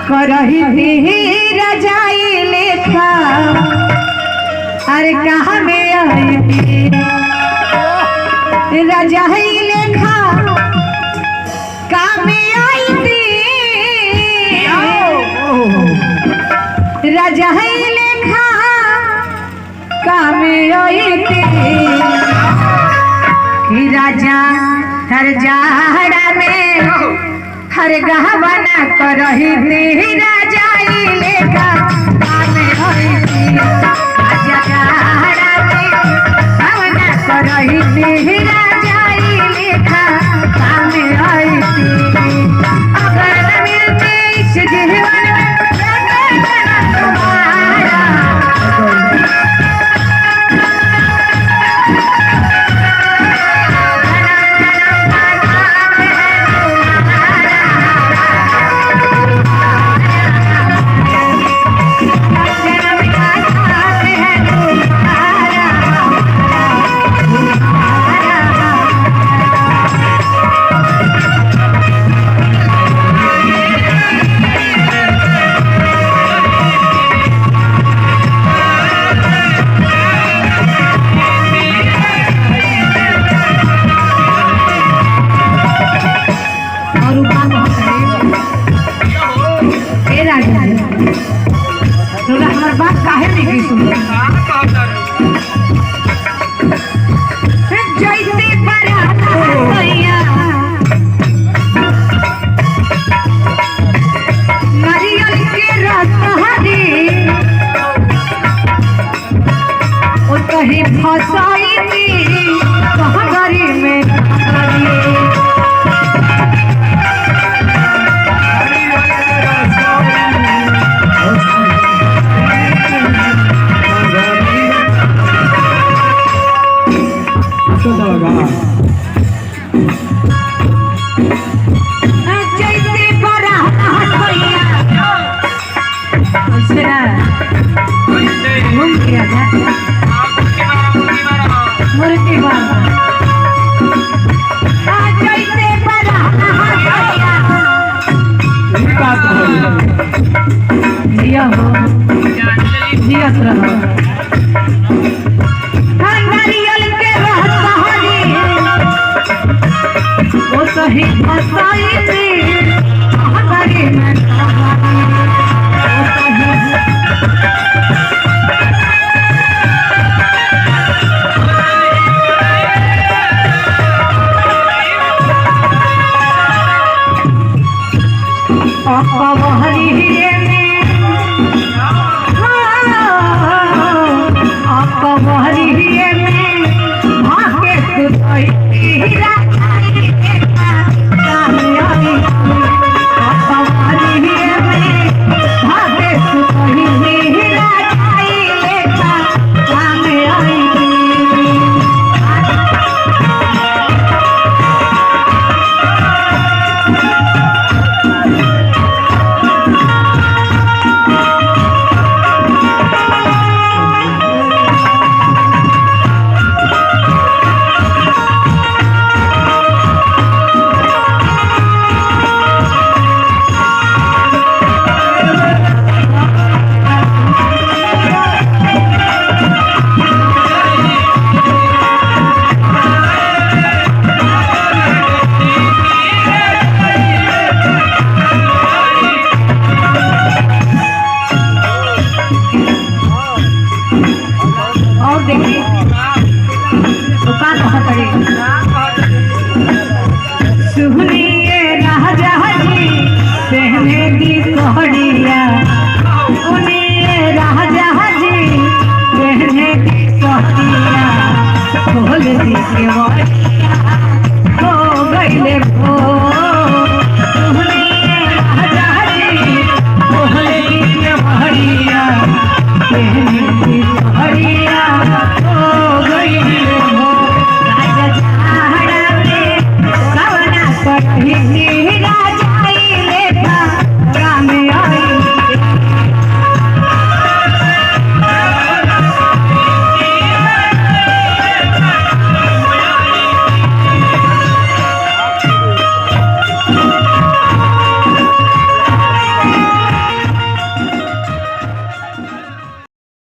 करही थी रजाई लेखा अरे कहाँ में आई थी रजाई लेखा कहाँ में आई थी रजाई लेखा कहाँ में आई थी कि राजा हर जाड़ा में हर गहना करही थी रजाई लेखा कहाँ में आई थी राजा जाड़ा में गहना करही थी रजाई लेखा कहाँ में आई थी अगर न मिलते इस जीवन में तुम्हारा बात काहे नहीं सुन जैसे बरातिया नारियल के रसहरी ओ कहीं फसाई थी कहगरी में नारियल के रसहरी वो सही फसाई थी कहगरी में